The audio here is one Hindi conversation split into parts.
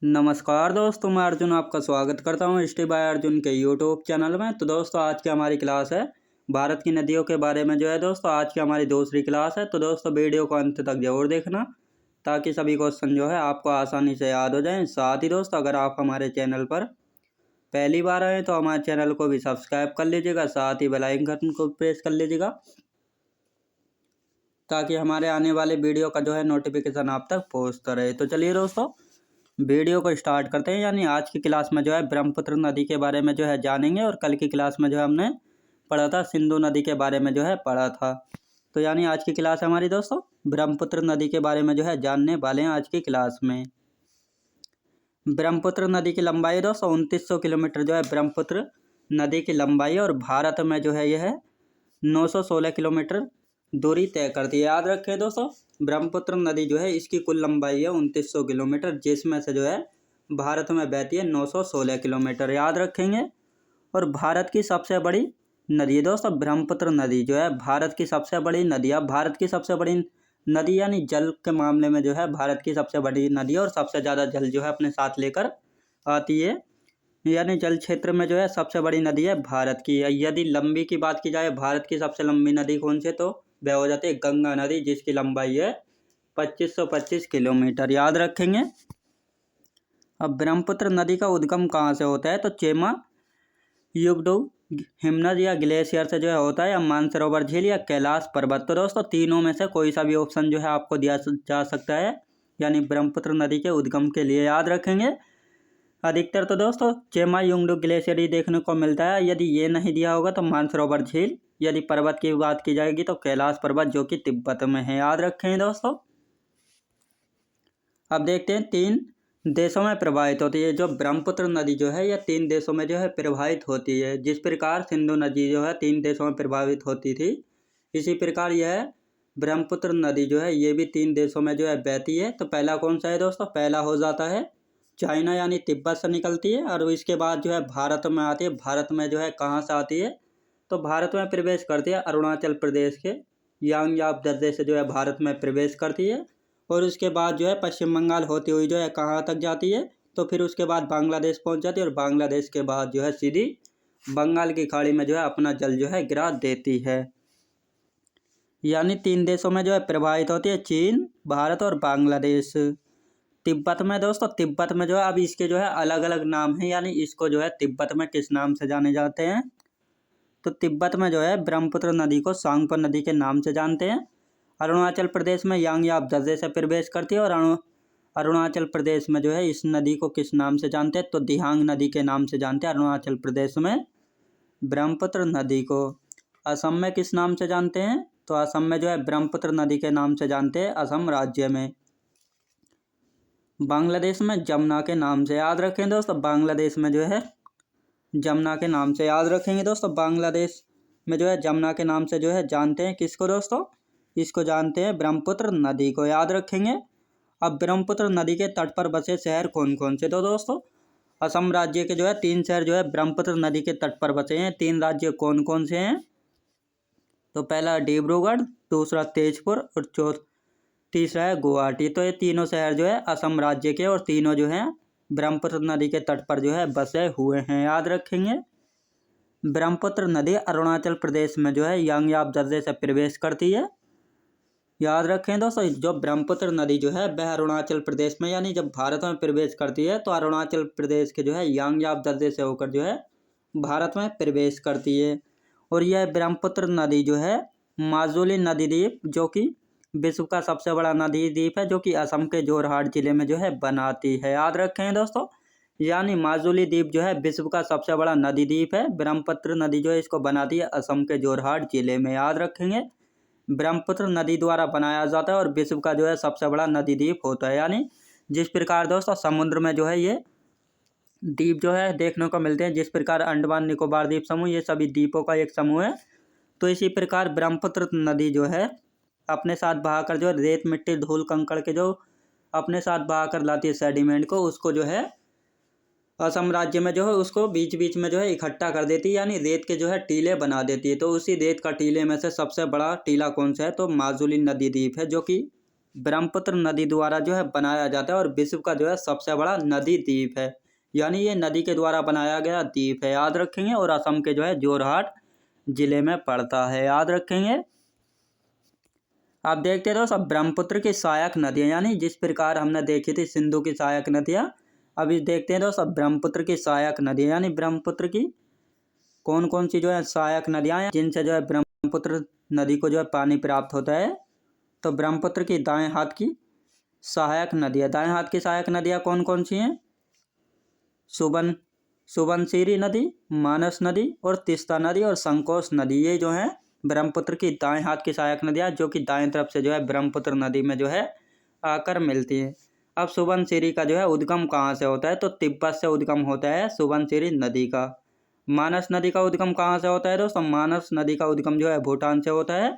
नमस्कार दोस्तों, मैं अर्जुन आपका स्वागत करता हूँ स्टेप बाय अर्जुन के यूट्यूब चैनल में। तो दोस्तों आज की हमारी क्लास है भारत की नदियों के बारे में जो है दोस्तों आज की हमारी दूसरी क्लास है। तो दोस्तों वीडियो को अंत तक जरूर देखना ताकि सभी क्वेश्चन जो है आपको आसानी से याद हो जाएं। साथ ही दोस्तों अगर आप हमारे चैनल पर पहली बार आए तो हमारे चैनल को भी सब्सक्राइब कर लीजिएगा, साथ ही बेल आइकन को प्रेस कर लीजिएगा ताकि हमारे आने वाले वीडियो का जो है नोटिफिकेशन आप तक पहुँचता रहे। तो चलिए दोस्तों वीडियो को स्टार्ट करते हैं। यानी आज की क्लास में जो है ब्रह्मपुत्र नदी के बारे में जो है जानेंगे, और कल की क्लास में जो है हमने पढ़ा था सिंधु नदी के बारे में जो है पढ़ा था। तो यानी आज की क्लास है हमारी दोस्तों ब्रह्मपुत्र नदी के बारे में जो है जानने वाले हैं आज की क्लास में। ब्रह्मपुत्र नदी की लंबाई दोस्तों 2900 किलोमीटर जो है ब्रह्मपुत्र नदी की लंबाई, और भारत में जो है यह 916 किलोमीटर दूरी तय करती है। याद रखें दोस्तों ब्रह्मपुत्र नदी जो है इसकी कुल लंबाई है 2900 किलोमीटर, जिसमें से जो है भारत में बहती है 916 किलोमीटर। याद रखेंगे। और भारत की सबसे बड़ी नदी है दोस्तों ब्रह्मपुत्र नदी जो है भारत की सबसे बड़ी नदी है। भारत की सबसे बड़ी नदी यानी जल के मामले में जो है भारत की सबसे बड़ी नदी है, और सबसे ज़्यादा जल जो है अपने साथ लेकर आती है। यानी जल क्षेत्र में जो है सबसे बड़ी नदी है भारत की। यदि लंबी की बात की जाए भारत की सबसे लंबी नदी कौन सी, तो वह हो जाती है गंगा नदी, जिसकी लंबाई है 2525 किलोमीटर। याद रखेंगे। अब ब्रह्मपुत्र नदी का उद्गम कहाँ से होता है, तो चेमा युगडू हिमनद या ग्लेशियर से जो है होता है, या मानसरोवर झील या कैलाश पर्वत। तो दोस्तों तीनों में से कोई सा भी ऑप्शन जो है आपको दिया जा सकता है यानी ब्रह्मपुत्र नदी के उद्गम के लिए। याद रखेंगे। अधिकतर तो दोस्तों चेमा युंगडू ग्लेशियर ही देखने को मिलता है। यदि ये नहीं दिया होगा तो मानसरोवर झील, यदि पर्वत की बात की जाएगी तो कैलाश पर्वत जो कि तिब्बत में है। याद रखें दोस्तों। अब देखते हैं तीन देशों में प्रवाहित होती है जो ब्रह्मपुत्र नदी जो है यह तीन देशों में जो है प्रवाहित होती है। जिस प्रकार सिंधु नदी जो है तीन देशों में प्रवाहित होती थी, इसी प्रकार यह ब्रह्मपुत्र नदी जो है ये भी तीन देशों में जो है बहती है। तो पहला कौन सा है दोस्तों, पहला हो जाता है चाइना यानी तिब्बत से निकलती है, और इसके बाद जो है भारत में आती है। भारत में जो है कहाँ से आती है, तो भारत में प्रवेश करती है अरुणाचल प्रदेश के यांगयाप दर्रे से जो है भारत में प्रवेश करती है, और उसके बाद जो है पश्चिम बंगाल होती हुई जो है कहाँ तक जाती है, तो फिर उसके बाद बांग्लादेश पहुँच जाती है, और बांग्लादेश के बाद जो है सीधी बंगाल की खाड़ी में जो है अपना जल जो है गिरा देती है। यानी तीन देशों में जो है प्रवाहित होती है, चीन, भारत और बांग्लादेश। तिब्बत में दोस्तों तिब्बत में जो है अब इसके जो है अलग अलग नाम है, यानी इसको जो है तिब्बत में किस नाम से जाने जाते हैं, तो तिब्बत में जो है ब्रह्मपुत्र नदी को सांगपो नदी के नाम से जानते हैं। अरुणाचल प्रदेश में यांगयाप दर्रे से प्रवेश करती है, और अरुणाचल प्रदेश में जो है इस नदी को किस नाम से जानते हैं, तो दिहांग नदी के नाम से जानते हैं अरुणाचल प्रदेश में ब्रह्मपुत्र नदी को। असम में किस नाम से जानते हैं, तो असम में जो है ब्रह्मपुत्र नदी के नाम से जानते हैं असम राज्य में। बांग्लादेश में जमुना के नाम से। याद रखें दोस्तों बांग्लादेश में जो है जमुना के नाम से। याद रखेंगे दोस्तों बांग्लादेश में जो है जमुना के नाम से जो है जानते हैं किसको दोस्तों, इसको जानते हैं ब्रह्मपुत्र नदी को। याद रखेंगे। अब ब्रह्मपुत्र नदी के तट पर बसे शहर कौन कौन से, तो दोस्तों असम राज्य के जो है तीन शहर जो है ब्रह्मपुत्र नदी के तट पर बसे हैं। तीन राज्य कौन कौन से हैं, तो पहला डिब्रूगढ़, दूसरा तेजपुर और तीसरा है गुवाहाटी। तो ये तीनों शहर जो है असम राज्य के, और तीनों जो हैं ब्रह्मपुत्र नदी के तट पर जो है बसे हुए हैं। याद रखेंगे। ब्रह्मपुत्र नदी अरुणाचल प्रदेश में जो है यांगयाप दर्रे से प्रवेश करती है। याद रखें दोस्तों जो ब्रह्मपुत्र नदी जो है वह अरुणाचल प्रदेश में यानी जब भारत में प्रवेश करती है तो अरुणाचल प्रदेश के जो है यांगयाप दर्रे से होकर जो है भारत में प्रवेश करती है। और यह ब्रह्मपुत्र नदी जो है माजुली नदी द्वीप जो कि विश्व का सबसे बड़ा नदी द्वीप है, जो कि असम के जोरहाट जिले में जो है बनाती है। याद रखें दोस्तों यानी माजुली द्वीप जो है विश्व का सबसे बड़ा नदी द्वीप है। ब्रह्मपुत्र नदी जो है इसको बनाती है असम के जोरहाट जिले में। याद रखेंगे। ब्रह्मपुत्र नदी द्वारा बनाया जाता है और विश्व का जो है सबसे बड़ा नदी द्वीप होता है। यानी जिस प्रकार दोस्तों समुद्र में जो है ये द्वीप जो है देखने को मिलते हैं, जिस प्रकार अंडमान निकोबार द्वीप समूह ये सभी द्वीपों का एक समूह है, तो इसी प्रकार ब्रह्मपुत्र नदी जो है अपने साथ बहाकर जो रेत मिट्टी धूल कंकड़ के जो अपने साथ बहाकर लाती है सेडिमेंट को, उसको जो है असम राज्य में जो है उसको बीच बीच में जो है इकट्ठा कर देती है, यानी रेत के जो है टीले बना देती है। तो उसी रेत का टीले में से सबसे बड़ा टीला कौन सा है, तो माजुली नदी द्वीप है, जो कि ब्रह्मपुत्र नदी द्वारा जो है बनाया जाता है और विश्व का जो है सबसे बड़ा नदी द्वीप है, यानी ये नदी के द्वारा बनाया गया द्वीप है, याद रखेंगे। और असम के जो है जोरहाट जिले में पड़ता है, याद रखेंगे। आप देखते रहो सब ब्रह्मपुत्र की सहायक नदियाँ, यानी जिस प्रकार हमने देखी थी सिंधु की सहायक नदियाँ, अभी देखते रहो सब ब्रह्मपुत्र की सहायक नदियाँ, यानी ब्रह्मपुत्र की कौन कौन सी जो है सहायक नदियाँ हैं जिनसे जो है ब्रह्मपुत्र नदी को जो है पानी प्राप्त होता है। तो ब्रह्मपुत्र की दाएं हाथ की सहायक नदियाँ, दाएं हाथ की सहायक नदियाँ कौन कौन सी हैं? सुबनसिरी नदी, मानस नदी और तीस्ता नदी और संकोश नदी, ये जो है ब्रह्मपुत्र की दाएं हाथ की सहायक नदियाँ जो कि दाएं तरफ से जो है ब्रह्मपुत्र नदी में जो है आकर मिलती है। अब सुबनसिरी का जो है उद्गम कहाँ से होता है? तो तिब्बत से उद्गम होता है सुबनसिरी नदी का। मानस नदी का उद्गम कहाँ से होता है दोस्तों? मानस नदी का उद्गम जो है भूटान से होता है।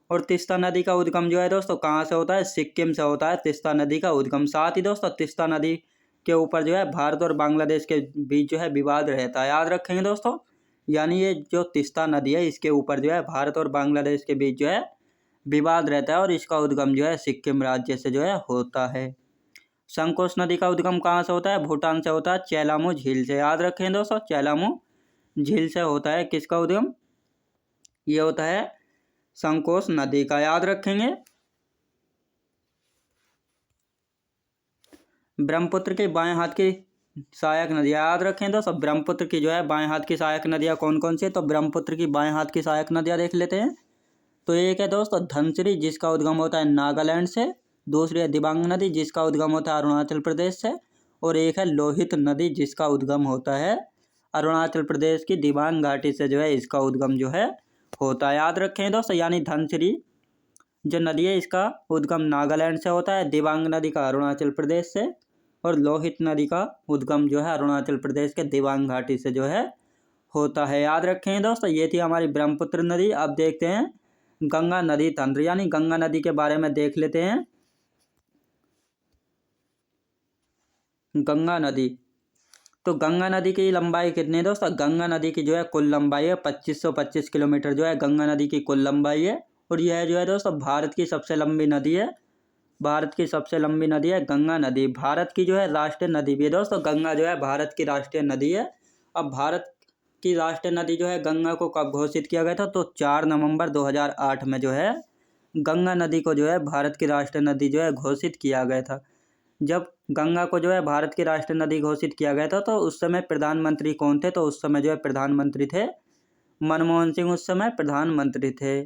और तीस्ता नदी का उद्गम जो है दोस्तों कहाँ से होता है? सिक्किम से होता है तीस्ता नदी का उद्गम। साथ ही दोस्तों तीस्ता नदी के ऊपर जो है भारत और बांग्लादेश के बीच जो है विवाद रहता है, याद रखेंगे दोस्तों। यानी ये जो तीस्ता नदी है इसके ऊपर जो है भारत और बांग्लादेश के बीच जो है विवाद रहता है और इसका उद्गम जो है सिक्किम राज्य से जो है होता है। संकोश नदी का उद्गम कहाँ से होता है? भूटान से होता है, चेलामू झील से, याद रखें दोस्तों, चेलामू झील से होता है किसका उद्गम? ये होता है संकोश नदी का, याद रखेंगे। ब्रह्मपुत्र के बाएं हाथ की सहायक नदियाँ, याद रखें दोस्तों, ब्रह्मपुत्र की जो है बाएं हाथ की सहायक नदियाँ कौन कौन सी है? तो ब्रह्मपुत्र की बाएं हाथ की सहायक नदियाँ देख लेते हैं। तो एक है दोस्तों धनसिरी जिसका उद्गम होता है नागालैंड से, दूसरी है दिबांग नदी जिसका उद्गम होता है अरुणाचल प्रदेश से, और एक है लोहित नदी जिसका उद्गम होता है अरुणाचल प्रदेश की दिबांग घाटी से जो है इसका उद्गम जो है होता है, याद रखें दोस्तों। यानी धनसिरी जो नदी है इसका उद्गम नागालैंड से होता है, दिबांग नदी का अरुणाचल प्रदेश से, और लोहित नदी का उद्गम जो है अरुणाचल प्रदेश के दिबांग घाटी से जो है होता है, याद रखें दोस्तों। ये थी हमारी ब्रह्मपुत्र नदी। अब देखते हैं गंगा नदी तंत्र, यानी गंगा नदी के बारे में देख लेते हैं। गंगा नदी, तो गंगा नदी की लंबाई कितनी है दोस्तों? गंगा नदी की जो है कुल लंबाई है 2525 किलोमीटर जो है गंगा नदी की कुल लंबाई है। और यह जो है दोस्तों भारत की सबसे लंबी नदी है, भारत की सबसे लंबी नदी है गंगा नदी। भारत की जो है राष्ट्रीय नदी भी है दोस्तों, गंगा जो है भारत की राष्ट्रीय नदी है। अब भारत की राष्ट्रीय नदी जो है गंगा को कब घोषित किया गया था? तो 4 नवंबर 2008 में जो है गंगा नदी को जो है भारत की राष्ट्रीय नदी जो है घोषित किया गया था। जब गंगा को जो है भारत की राष्ट्रीय नदी घोषित किया गया था तो उस समय प्रधानमंत्री कौन थे? तो उस समय जो है प्रधानमंत्री थे मनमोहन सिंह, उस समय प्रधानमंत्री थे।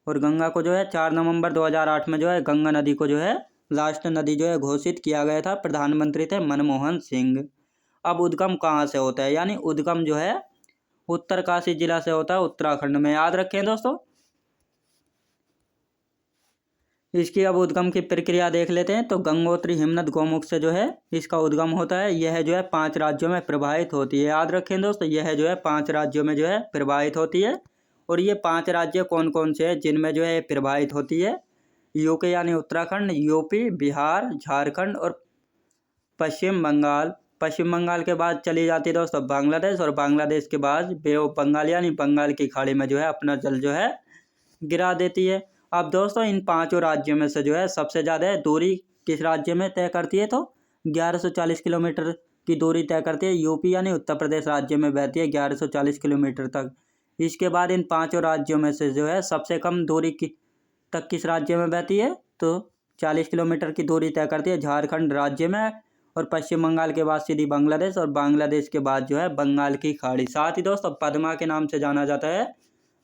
और गंगा को जो है 4 नवंबर 2008 में जो है गंगा नदी को जो है राष्ट्रीय नदी जो है घोषित किया गया था, प्रधानमंत्री थे मनमोहन सिंह। अब उद्गम कहाँ से होता है? यानी उद्गम जो है उत्तरकाशी जिला से होता है उत्तराखंड में, याद रखें दोस्तों। इसकी अब उद्गम की प्रक्रिया देख लेते हैं। तो गंगोत्री हिमनद गौमुख से जो है इसका उद्गम होता है। यह जो है 5 राज्यों में प्रवाहित होती है, याद रखें दोस्तों, यह जो है 5 राज्यों में जो है प्रवाहित होती है। और ये 5 राज्य कौन कौन से हैं जिनमें जो है प्रवाहित होती है? यूके यानी उत्तराखंड, यूपी, बिहार, झारखंड और पश्चिम बंगाल। पश्चिम बंगाल के बाद चली जाती है दोस्तों बांग्लादेश, और बांग्लादेश के बाद बे ऑफ बंगाल यानी बंगाल की खाड़ी में जो है अपना जल जो है गिरा देती है। अब दोस्तों इन 5 राज्यों में से जो है सबसे ज़्यादा दूरी किस राज्य में तय करती है? तो 1140 किलोमीटर की दूरी तय करती है। यूपी यानी उत्तर प्रदेश राज्य में बहती है 1140 किलोमीटर तक। इसके बाद इन 5 राज्यों में से जो है सबसे कम दूरी तक किस राज्य में बहती है? तो 40 किलोमीटर की दूरी तय करती है झारखंड राज्य में, और पश्चिम बंगाल के बाद सीधी बांग्लादेश, और बांग्लादेश के बाद जो है बंगाल की खाड़ी। साथ ही दोस्तों पद्मा के नाम से जाना जाता है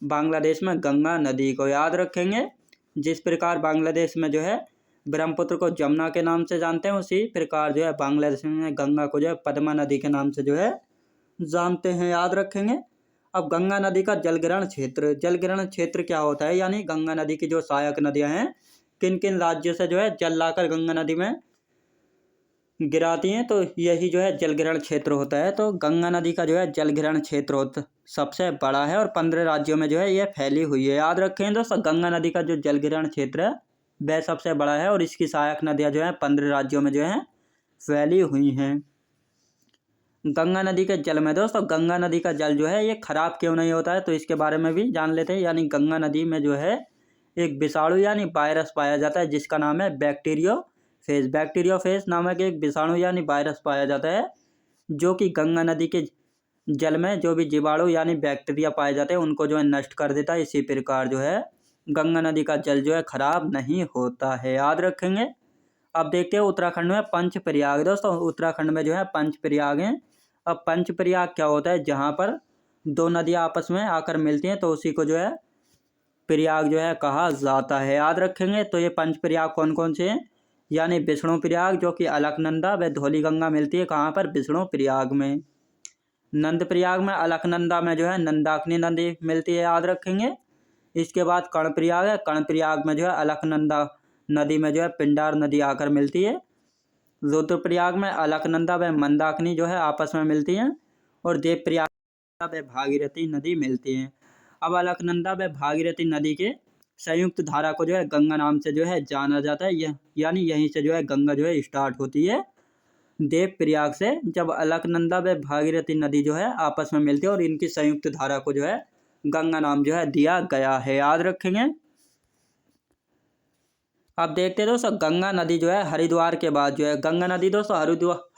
बांग्लादेश में गंगा नदी को, याद रखेंगे। जिस प्रकार बांग्लादेश में जो है ब्रह्मपुत्र को जमुना के नाम से जानते हैं, उसी प्रकार जो है बांग्लादेश में गंगा को जो है पद्मा नदी के नाम से जो है जानते हैं, याद रखेंगे। अब गंगा नदी का जलग्रहण क्षेत्र, जलग्रहण क्षेत्र क्या होता है? यानी गंगा नदी की जो सहायक नदियां हैं किन किन राज्यों से जो है जल लाकर गंगा नदी में गिराती हैं, तो यही जो है जलग्रहण क्षेत्र होता है। तो गंगा नदी का जो है जलग्रहण क्षेत्र होता सबसे बड़ा है और 15 राज्यों में जो है ये फैली हुई है, याद रखें दोस्तों। गंगा नदी का जो जलग्रहण क्षेत्र है वह सबसे बड़ा है और इसकी सहायक नदियाँ जो है 15 राज्यों में जो है फैली हुई हैं। गंगा नदी के जल में दोस्तों, गंगा नदी का जल जो है ये खराब क्यों नहीं होता है? तो इसके बारे में भी जान लेते हैं। यानी गंगा नदी में जो है एक विषाणु यानी वायरस पाया जाता है जिसका नाम है बैक्टीरियोफेज। बैक्टीरियोफेज नामक एक विषाणु यानी वायरस पाया जाता है जो कि गंगा नदी के जल में जो भी जीवाणु यानी बैक्टीरिया पाए जाते हैं उनको जो है नष्ट कर देता है। इसी प्रकार जो है गंगा नदी का जल जो है खराब नहीं होता है, याद रखेंगे। अब देखते हैं उत्तराखंड में पंचप्रयाग। दोस्तों उत्तराखंड में जो है पंचप्रयाग हैं। अब पंचप्रयाग क्या होता है, जहाँ पर दो नदियाँ आपस में आकर मिलती हैं तो उसी को जो है प्रयाग जो है कहा जाता है, याद रखेंगे। तो ये पंचप्रयाग कौन कौन से हैं, यानी विष्णु प्रयाग जो कि अलकनंदा व धौली गंगा मिलती है कहाँ पर, विष्णु प्रयाग में। नंद प्रयाग में अलकनंदा में जो है नंदाकिनी नदी मिलती है, याद रखेंगे। इसके बाद कर्णप्रयाग है, कर्णप्रयाग में जो है अलकनंदा नदी में जो है पिंडार नदी आकर मिलती है। रुद्रप्रयाग में अलकनंदा व मंदाकिनी जो है आपस में मिलती हैं। और देवप्रयाग व भागीरथी नदी मिलती हैं। अब अलकनंदा व भागीरथी नदी के संयुक्त धारा को जो है गंगा नाम से जो है जाना जाता है, यानी यहीं से जो है गंगा जो है स्टार्ट होती है देवप्रयाग से, जब अलकनंदा व भागीरथी नदी जो है आपस में मिलती है और इनकी संयुक्त धारा को जो है गंगा नाम जो है दिया गया है, याद रखेंगे। अब देखते हैं दोस्तों गंगा नदी जो है हरिद्वार के बाद जो है, गंगा नदी दोस्तों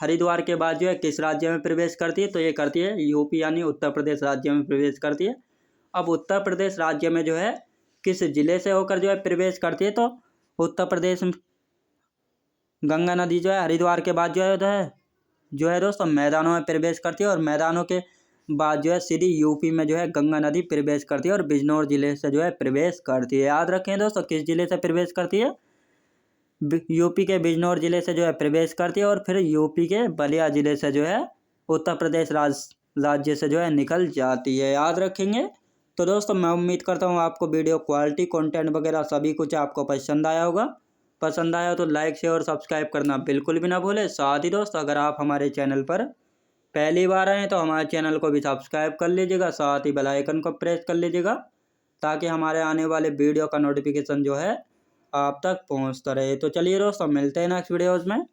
हरिद्वार के बाद जो है किस राज्य में प्रवेश करती है, तो ये करती है यूपी यानी उत्तर प्रदेश राज्य में प्रवेश करती है। अब उत्तर प्रदेश राज्य में जो है किस जिले से होकर जो है प्रवेश करती है, तो उत्तर प्रदेश में गंगा नदी जो है हरिद्वार के बाद जो है दोस्तों मैदानों में प्रवेश करती है। और मैदानों के बाद जो है सीधी यूपी में जो है गंगा नदी प्रवेश करती है और बिजनौर जिले से जो है प्रवेश करती है, याद रखें दोस्तों किस जिले से प्रवेश करती है, यूपी के बिजनौर जिले से जो है प्रवेश करती है और फिर यूपी के बलिया जिले से जो है उत्तर प्रदेश राज्य से जो है निकल जाती है, याद रखेंगे। तो दोस्तों मैं उम्मीद करता हूँ आपको वीडियो क्वालिटी कंटेंट वगैरह सभी कुछ आपको पसंद आया होगा। पसंद आया तो लाइक शेयर और सब्सक्राइब करना बिल्कुल भी ना भूलें। साथ ही दोस्तों अगर आप हमारे चैनल पर पहली बार आए तो हमारे चैनल को भी सब्सक्राइब कर लीजिएगा, साथ ही बेल आइकन को प्रेस कर लीजिएगा ताकि हमारे आने वाले वीडियो का नोटिफिकेशन जो है आप तक पहुंचता रहे। तो चलिए दोस्तों मिलते हैं नेक्स्ट वीडियोज़ में।